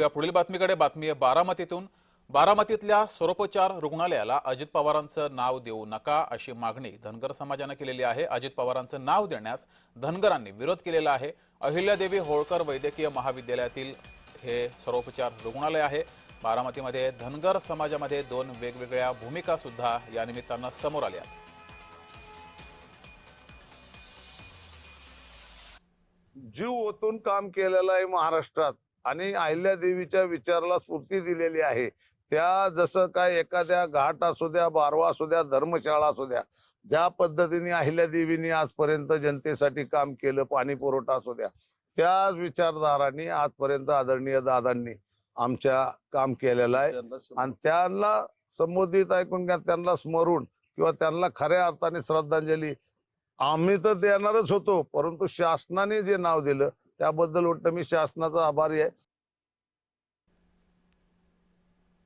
या पुढील बातमीकडे बातमी आहे बारामतीतून। बारामतीतल्या स्वरूपोचार रुग्णालयाला अजित पवारांचं नाव देऊ नका अशी मागणी धनगर समाजाने केलेली आहे। अजित पवारांचं नाव देण्यास धनगरांनी विरोध केलेला आहे। अहिल्यादेवी होळकर वैद्यकीय महाविद्यालयातील हे स्वरूपोचार रुग्णालय आहे। बारामतीमध्ये धनगर समाजामध्ये दोन वेगवेगळ्या भूमिका सुद्धा या निमित्ताने समोर आल्या। जीव ओतून काम केलेलं आहे महाराष्ट्रात आणि अहिल्यादेवीच्या विचाराला स्फूर्ती दिलेली आहे। त्या जसं काय एखाद्या घाट असू द्या, बारवा असू द्या, धर्मशाळा असू द्या, ज्या पद्धतीने अहिल्यादेवींनी आजपर्यंत जनतेसाठी काम केलं, पाणी पुरवठा असू द्या, त्याच विचारधारांनी आजपर्यंत आदरणीय दादांनी आमच्या काम केलेलं आहे। आणि त्यांना संबोधित ऐकून घ्या, त्यांना स्मरून किंवा त्यांना खऱ्या अर्थाने श्रद्धांजली आम्ही तर देणारच होतो, परंतु शासनाने जे नाव दिलं त्याबद्दल वाटतं मी शासनाचा आभारी आहे।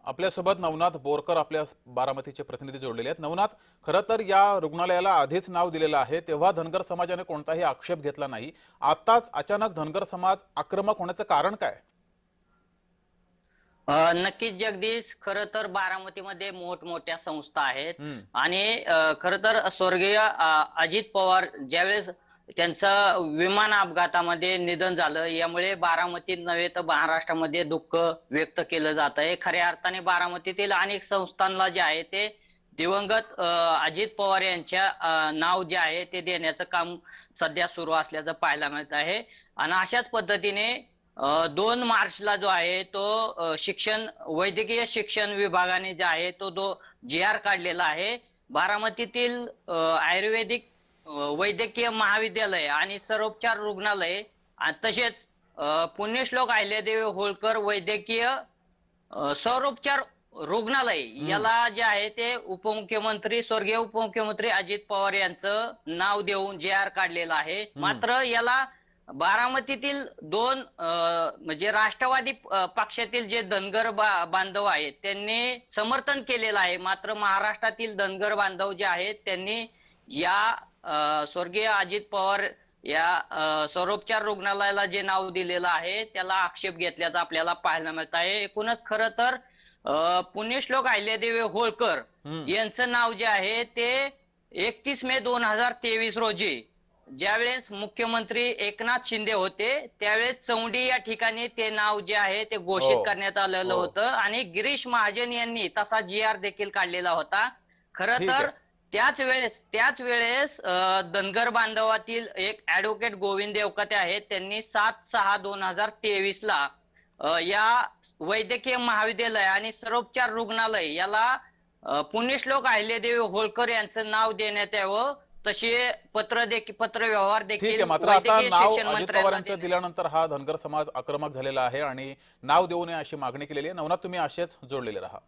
आपल्यासोबत नवनाथ बोरकर आपल्या बारामतीचे प्रतिनिधी जोडलेले आहेत। नवनाथ, खरं तर या रुग्णालयाला आधीच नाव दिलेलं आहे, तेव्हा धनगर समाजाने कोणताही आक्षेप घेतला नाही। आताच अचानक धनगर समाज आक्रमक होण्याचं कारण काय? नक्कीच जगदीश, खरं तर बारामतीमध्ये मोठमोठ्या संस्था आहेत आणि खरं तर स्वर्गीय अजित पवार ज्यावेळेस त्यांचं विमान अपघातामध्ये निधन झालं, यामुळे बारामतीत नव्हे तर महाराष्ट्रामध्ये दुःख व्यक्त केलं जात आहे। खऱ्या अर्थाने बारामतीतील अनेक संस्थांना जे आहे ते दिवंगत अजित पवार यांच्या नाव जे आहे ते देण्याचं काम सध्या सुरू असल्याचं पाहायला मिळत आहे। आणि अशाच पद्धतीने 2 मार्चला जो आहे तो वैद्यकीय शिक्षण विभागाने जे आहे तो GR काढलेला आहे। बारामतीतील आयुर्वेदिक वैद्यकीय महाविद्यालय आणि सर्वोपचार रुग्णालय तसेच पुण्यश्लोक अहिल्यादेवी होळकर वैद्यकीय सर्वोपचार रुग्णालय याला जे आहे ते स्वर्गीय उपमुख्यमंत्री अजित पवार यांचं नाव देऊन GR काढलेलं आहे। मात्र याला बारामतीतील 2 म्हणजे राष्ट्रवादी पक्षातील जे धनगर बांधव आहेत त्यांनी समर्थन केलेलं आहे। मात्र महाराष्ट्रातील धनगर बांधव जे आहेत त्यांनी या स्वर्गीय अजित पवार या सर्वोपचार रुग्णालयाला जे नाव दिलेलं आहे त्याला आक्षेप घेतल्याचं आपल्याला पाहायला मिळत आहे। एकूणच खरं तर पुण्यश्लोक अहिल्यादेवी होळकर यांचं नाव जे आहे ते 31 मे 2023 रोजी ज्यावेळेस मुख्यमंत्री एकनाथ शिंदे होते त्यावेळेस चौंडी या ठिकाणी ते नाव जे आहे ते घोषित करण्यात आलेलं होतं आणि गिरीश महाजन यांनी तसा GR देखील काढलेला होता। खरं तर त्याच वेळेस धनगर बांधवातील एक ऍडव्होकेट गोविंद देवकते आहेत, त्यांनी 7/6/2023 ला या वैद्यकीय महाविद्यालय आणि सर्वोपचार रुग्णालय याला पुण्यश्लोक अहिल्यादेवी होळकर यांचं नाव देण्यात यावं तसे पत्र व्यवहार देखील मात्र आता नाव अजित पवारांचं दिल्यानंतर हा धनगर समाज आक्रमक झालेला आहे आणि नाव देऊ नये अशी मागणी केलेली आहे। नवनाथ, तुम्ही असेच जोडलेले राहा।